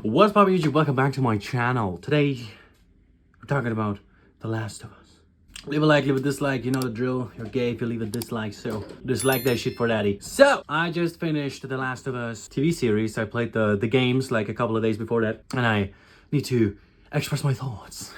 What's poppin' YouTube? Welcome back to my channel. Today, we're talking about The Last of Us. Leave a like, leave a dislike, you know the drill. You're gay if you leave a dislike, so dislike that shit for daddy. So, I just finished The Last of Us TV series. I played the games like a couple of days before that, and I need to express my thoughts.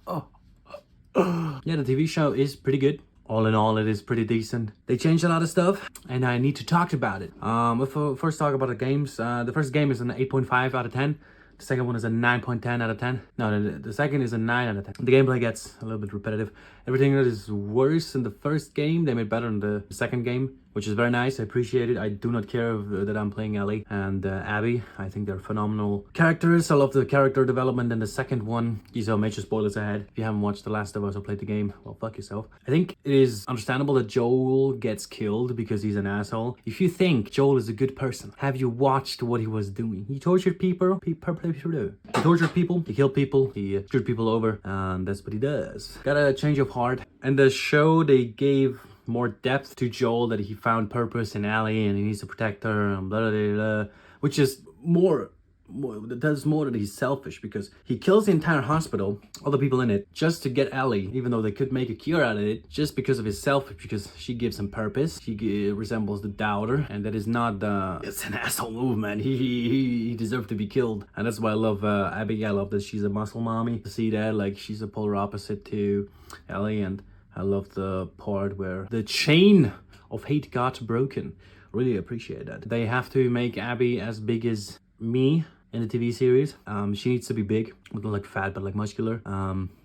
Yeah, the TV show is pretty good. All in all, it is pretty decent. They changed a lot of stuff, and I need to talk about it. If we first talk about the games, the first game is an 8.5 out of 10. The second one is a 9.10 out of 10. No, the second is a 9 out of 10. The gameplay gets a little bit repetitive. Everything that is worse in the first game, they made better in the second game, which is very nice. I appreciate it. I do not care that I'm playing Ellie and Abby. I think they're phenomenal characters. I love the character development in the second one. These are major spoilers ahead. If you haven't watched The Last of Us or played the game, well, fuck yourself. I think it is understandable that Joel gets killed because he's an asshole. If you think Joel is a good person, have you watched what he was doing? He tortured people. He tortured people. He killed people. He screwed people over. And that's what he does. Got a change of heart. And the show, they gave more depth to Joel, that he found purpose in Ellie and he needs to protect her and blah, blah, blah, blah, which is more that he's selfish, because he kills the entire hospital, all the people in it, just to get Ellie, even though they could make a cure out of it, just because of his selfish, because she gives him purpose. He resembles the doubter, and that is not it's an asshole move, man. He deserved to be killed. And that's why I love Abby. I love that she's a muscle mommy. To see that, like, she's a polar opposite to Ellie. And I love the part where the chain of hate got broken. Really appreciate that. They have to make Abby as big as me in the TV series. She needs to be big, not like fat, but like muscular.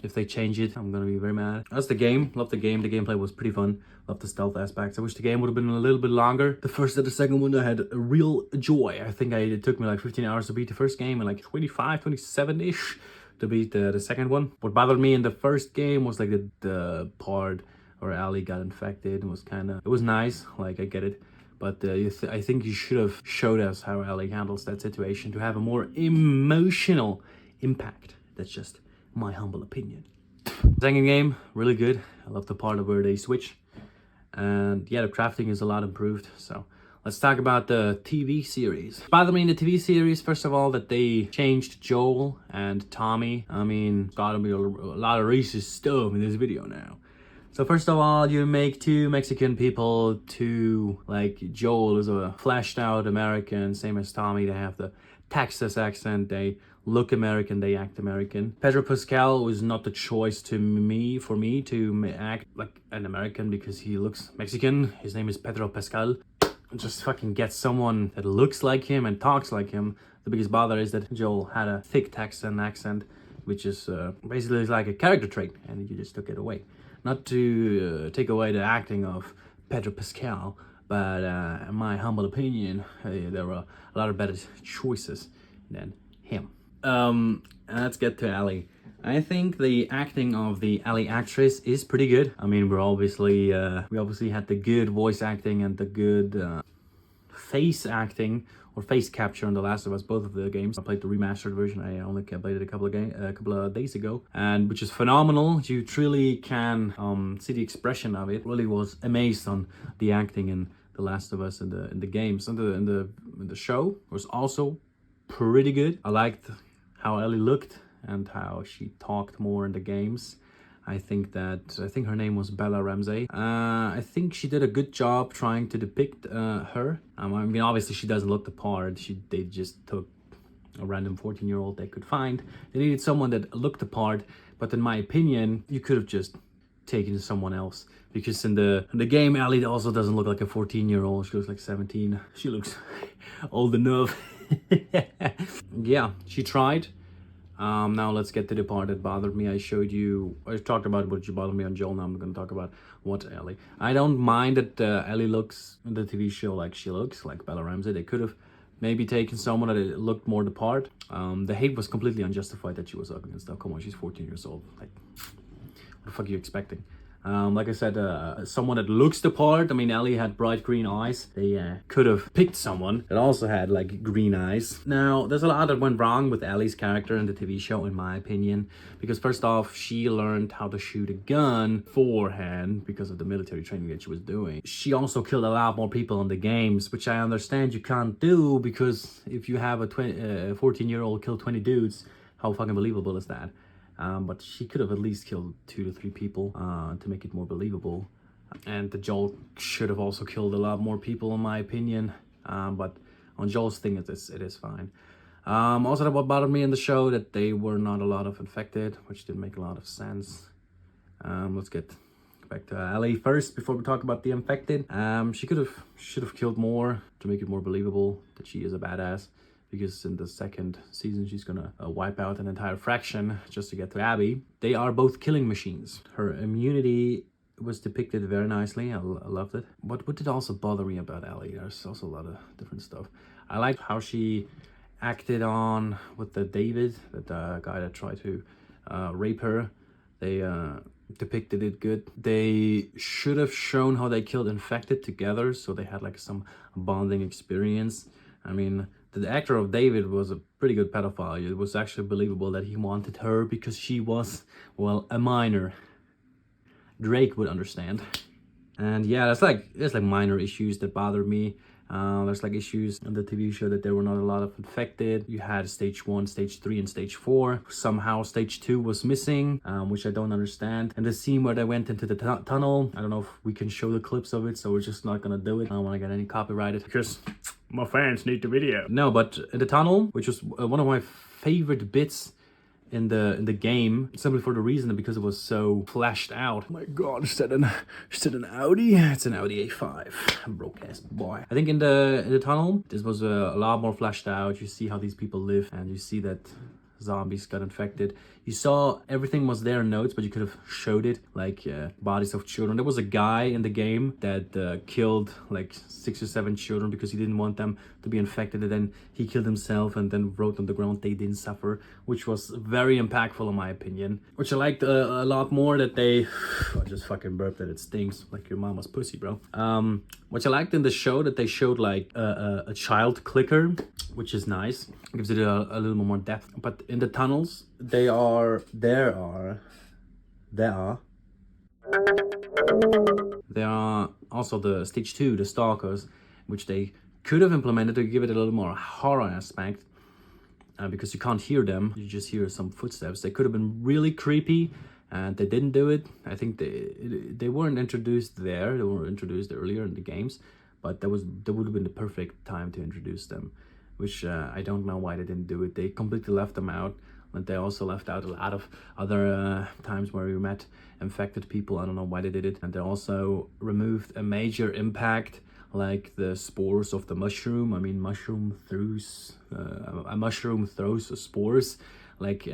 If they change it, I'm gonna be very mad. That's the game. Love the game. The gameplay was pretty fun. Love the stealth aspects. I wish the game would have been a little bit longer. The first and the second one, I had a real joy. I think it took me like 15 hours to beat the first game and like 25, 27-ish to beat the second one. What bothered me in the first game was like the part where Ellie got infected. It was it was nice, like, I get it. But I think you should have showed us how Ellie handles that situation to have a more emotional impact. That's just my humble opinion. Second game, really good. I love the part of where they switch. And yeah, the crafting is a lot improved. So let's talk about the TV series. Bothered me in the TV series, first of all, that they changed Joel and Tommy. I mean, gotta be a lot of racist stuff in this video now. So first of all, you make two Mexican people, like Joel is a fleshed out American, same as Tommy. They have the Texas accent, they look American, they act American. Pedro Pascal was not the choice for me to act like an American, because he looks Mexican. His name is Pedro Pascal. Just fucking get someone that looks like him and talks like him. The biggest bother is that Joel had a thick Texan accent, which is basically like a character trait, and you just took it away. Not to take away the acting of Pedro Pascal, but in my humble opinion, there were a lot of better choices than him. And let's get to Ellie. I think the acting of the Ellie actress is pretty good. I mean, we obviously had the good voice acting and the good face acting or face capture on The Last of Us, both of the games. I played the remastered version. I only played it a couple of days ago, and which is phenomenal. You truly can see the expression of it. Really was amazed on the acting in The Last of Us in the games. And the show was also pretty good. I liked how Ellie looked and how she talked more in the games. I think her name was Bella Ramsey. I think she did a good job trying to depict her. I mean, obviously she doesn't look the part. They just took a random 14-year-old they could find. They needed someone that looked the part, but in my opinion, you could have just taken someone else. Because in the game, Ellie also doesn't look like a 14-year-old. She looks like 17. She looks old enough. Yeah, she tried. Now let's get to the part that bothered me. I talked about what bothered me on Joel. Now I'm going to talk about what Ellie. I don't mind that Ellie looks in the TV show like she looks, like Bella Ramsey. They could have maybe taken someone that looked more the part. The hate was completely unjustified that she was ugly and stuff. Come on, she's 14 years old. Like, what the fuck are you expecting? Like I said, someone that looks the part. I mean, Ellie had bright green eyes. They could have picked someone that also had like green eyes. Now, there's a lot that went wrong with Ellie's character in the TV show, in my opinion, because first off, she learned how to shoot a gun beforehand because of the military training that she was doing. She also killed a lot more people in the games, which I understand you can't do, because if you have a 14-year-old kill 20 dudes, how fucking believable is that? But she could have at least killed 2 to 3 people to make it more believable. And the Joel should have also killed a lot more people, in my opinion. But on Joel's thing, it is fine. Also, what bothered me in the show, that they were not a lot of infected, which didn't make a lot of sense. Let's get back to Ellie first before we talk about the infected. She should have killed more to make it more believable that she is a badass. Because in the second season, she's gonna wipe out an entire fraction just to get to Abby. They are both killing machines. Her immunity was depicted very nicely. I loved it. But what did also bother me about Ellie, there's also a lot of different stuff. I liked how she acted on with the David, that guy that tried to rape her. They depicted it good. They should have shown how they killed infected together, so they had like some bonding experience. I mean, the actor of David was a pretty good pedophile. It was actually believable that he wanted her because she was, well, a minor. Drake would understand. And yeah, there's like minor issues that bothered me. There's like issues in the TV show that there were not a lot of infected. You had stage 1, stage 3, and stage 4. Somehow stage 2 was missing, which I don't understand. And the scene where they went into the tunnel, I don't know if we can show the clips of it, so we're just not gonna do it. I don't want to get any copyrighted because my fans need the video. No, but in the tunnel, which was one of my favorite bits in the game, simply for the reason that because it was so fleshed out. Oh my god, is that an Audi? It's an Audi A5. Broke ass boy. I think in the tunnel, this was a lot more fleshed out. You see how these people live, and you see that zombies got infected. You saw everything was there in notes, but you could have showed it, like bodies of children. There was a guy in the game that killed like 6 or 7 children because he didn't want them to be infected, and then he killed himself and then wrote on the ground they didn't suffer, which was very impactful in my opinion. Which I liked a lot more, that they I just fucking burped that it stinks like your mama's pussy, bro. Which I liked in the show, that they showed like a child clicker, which is nice. It gives it a little more depth. But in the tunnels, there are also the stage 2, the stalkers, which they could have implemented to give it a little more horror aspect, because you can't hear them, you just hear some footsteps. They could have been really creepy, and they didn't do it. I think they weren't introduced there. They were introduced earlier in the games, but that would have been the perfect time to introduce them, which I don't know why they didn't do it. They completely left them out. And they also left out a lot of other times where we met infected people. I don't know why they did it. And they also removed a major impact, like the spores of the mushroom. I mean, a mushroom throws spores. Like,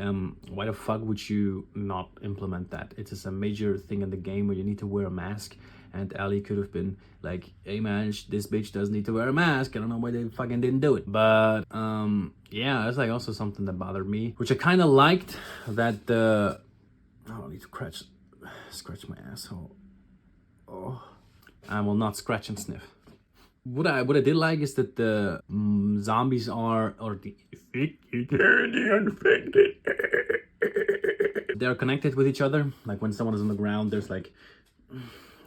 why the fuck would you not implement that? It is a major thing in the game where you need to wear a mask. And Ellie could have been like, hey man, this bitch does need to wear a mask. I don't know why they fucking didn't do it. But yeah, that's like also something that bothered me, which I kind of liked, that I don't need to scratch my asshole. Oh, I will not scratch and sniff. What I did like is that the zombies are, or the infected, they're connected with each other. Like when someone is on the ground, there's like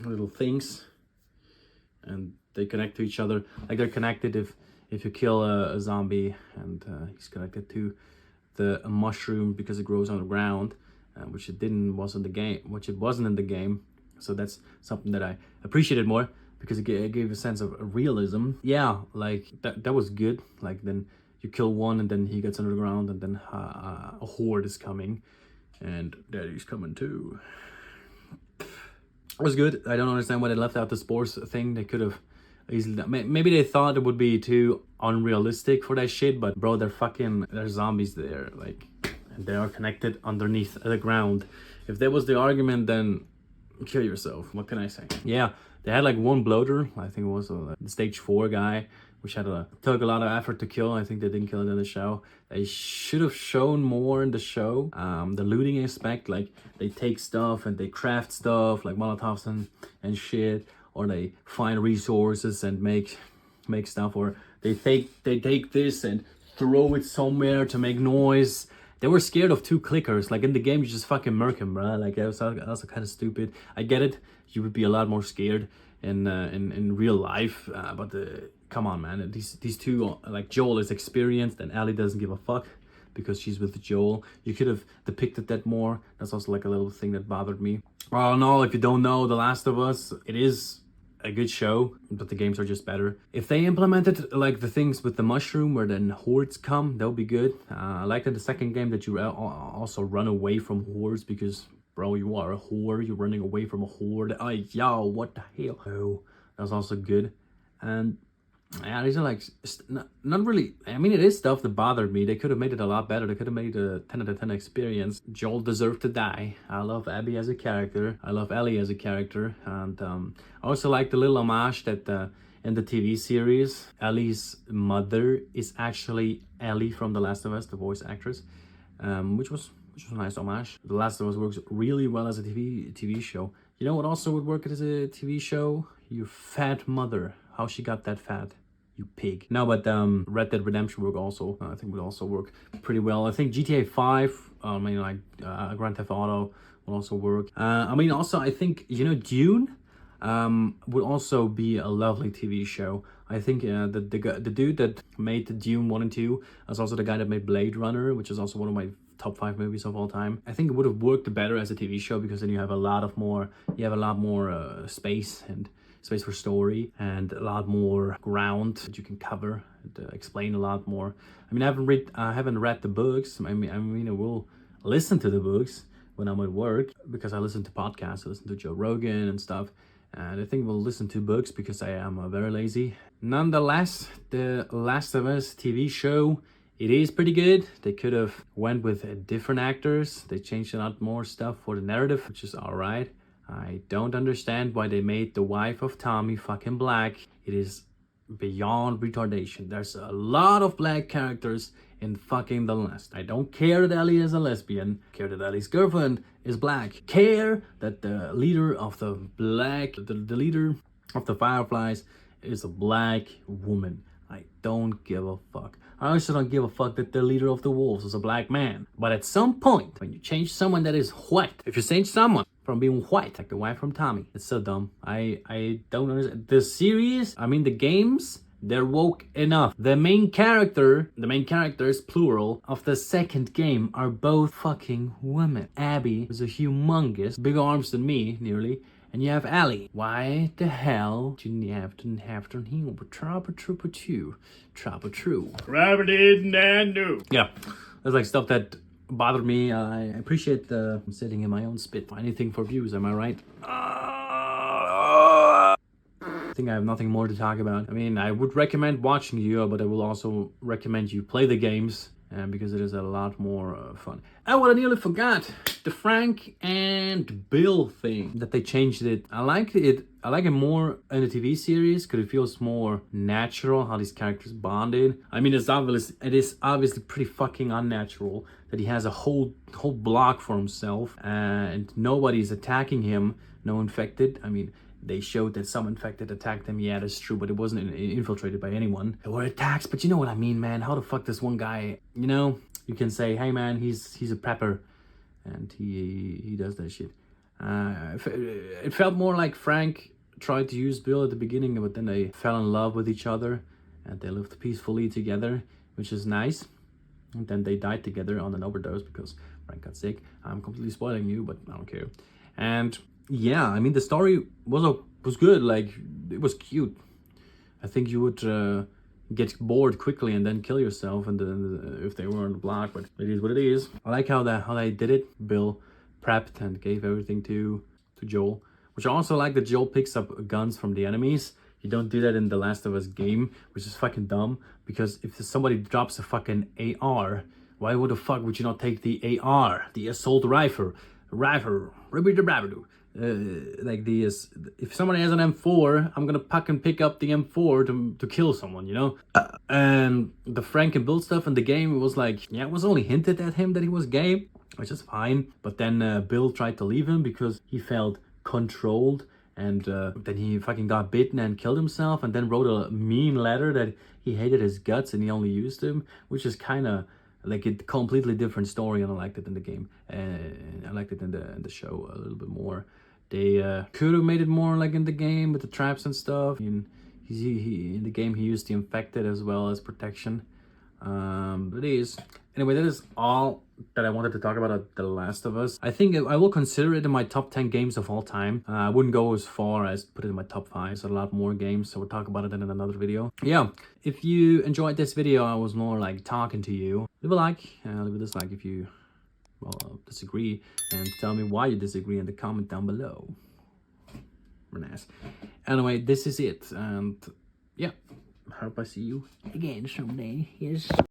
little things, and they connect to each other. Like they're connected if you kill a zombie, and he's connected to the mushroom because it grows on the ground, which it wasn't in the game. So that's something that I appreciated more, because it gave a sense of realism. Yeah, like that was good. Like then you kill one, and then he gets under the ground, and then a horde is coming, and daddy's coming too. It was good. I don't understand why they left out the spores thing. They could have easily, maybe they thought it would be too unrealistic for that shit, but bro, there's zombies there, like, and they are connected underneath the ground. If that was the argument, then kill yourself. What can I say? Yeah, they had like one bloater, I think it was the stage 4 guy, which took a lot of effort to kill. I think they didn't kill it in the show. They should have shown more in the show. The looting aspect, like they take stuff and they craft stuff like Molotovs and shit, or they find resources and make stuff, or they take this and throw it somewhere to make noise. They were scared of 2 clickers. Like in the game, you just fucking murk him, bro. Like that was also kind of stupid. I get it. You would be a lot more scared in real life, but come on, man. These two, like Joel is experienced and Ellie doesn't give a fuck because she's with Joel. You could have depicted that more. That's also like a little thing that bothered me. Well, no, if you don't know, The Last of Us, it is a good show, but the games are just better. If they implemented like the things with the mushroom where then hordes come, that would be good. I like in the second game that you also run away from hordes, because bro, you are a whore, you're running away from a horde. Yo, what the hell? Oh, that's also good. And yeah, these are like not really. I mean, it is stuff that bothered me. They could have made it a lot better. They could have made it a 10 out of 10 experience. Joel deserved to die. I love Abby as a character. I love Ellie as a character. And I also like the little homage that in the TV series, Ellie's mother is actually Ellie from The Last of Us, the voice actress, which was a nice homage. The Last of Us works really well as a TV show. You know what also would work as a TV show? Your fat mother. How she got that fat. You pig. No, but Red Dead Redemption would also, I think, would also work pretty well. I think GTA 5, Grand Theft Auto will also work. I mean, also, I think, you know, Dune would also be a lovely TV show. I think the dude that made Dune 1 and 2 is also the guy that made Blade Runner, which is also one of my top 5 movies of all time. I think it would have worked better as a TV show, because then you have a lot more space for story, and a lot more ground that you can cover and explain a lot more. I mean, I haven't read the books. I mean, I will listen to the books when I'm at work, because I listen to podcasts. I listen to Joe Rogan and stuff, and I think we'll listen to books because I am very lazy. Nonetheless, the Last of Us TV show, it is pretty good. They could have went with different actors. They changed a lot more stuff for the narrative, which is all right. I don't understand why they made the wife of Tommy fucking black. It is beyond retardation. There's a lot of black characters in fucking The Last. I don't care that Ellie is a lesbian. I care that Ellie's girlfriend is black. Care that the leader of the leader of the Fireflies is a black woman. I don't give a fuck. I also don't give a fuck that the leader of the Wolves is a black man. But at some point, when you change someone that is white, if you change someone from being white, like the wife from Tommy, it's so dumb. I don't understand. The series, I mean the games, they're woke enough. The main characters, plural, of the second game are both fucking women. Abby is a humongous, big arms than me, nearly. And you have Ellie. Why the hell do you have to heal Trapper Trooper 2? Trapper True. Rabbit and no. Yeah, that's like stuff that bothered me. I appreciate sitting in my own spit. Anything for views, am I right? I think I have nothing more to talk about. I mean, I would recommend watching you, but I will also recommend you play the games, because it is a lot more fun. Oh, well, I nearly forgot the Frank and Bill thing, that they changed it. I like it more in the TV series because it feels more natural how these characters bonded. I mean, it is obviously pretty fucking unnatural that he has a whole block for himself and nobody's attacking him. No infected. I mean, they showed that some infected attacked him. Yeah, that's true, but it wasn't infiltrated by anyone. There were attacks, but you know what I mean, man. How the fuck this one guy, you know, you can say, hey man, he's a prepper, and he does that shit. It felt more like Frank tried to use Bill at the beginning, but then they fell in love with each other, and they lived peacefully together, which is nice. And then they died together on an overdose because Frank got sick. I'm completely spoiling you, but I don't care. And yeah, I mean, the story was good. Like, it was cute. I think you would get bored quickly and then kill yourself, and then if they were on the block. But it is what it is. I like how they did it. Bill prepped and gave everything to Joel, which I also like that Joel picks up guns from the enemies. You don't do that in the Last of Us game, which is fucking dumb. Because if somebody drops a fucking AR, why would the fuck would you not take the AR, the assault rifle, like if somebody has an M4, I'm gonna fucking pick up the M4 to kill someone, you know. And the Frank and Bill stuff in the game, it was like, yeah, it was only hinted at him that he was gay, which is fine. But then Bill tried to leave him because he felt controlled, and then he fucking got bitten and killed himself, and then wrote a mean letter that he hated his guts and he only used him, which is kind of like a completely different story, and I liked it in the game, and I liked it in the show a little bit more. They could have made it more like in the game with the traps and stuff. And in the game he used the infected as well as protection. But it is. Anyway, that is all that I wanted to talk about at The Last of Us. I think I will consider it in my top 10 games of all time. I wouldn't go as far as put it in my top 5. It's a lot more games, so we'll talk about it in another video. Yeah, if you enjoyed this video, I was more like talking to you. Leave a like, leave a dislike if you disagree, and tell me why you disagree in the comment down below. Nice. Anyway, this is it, and yeah, hope I see you again someday. Yes.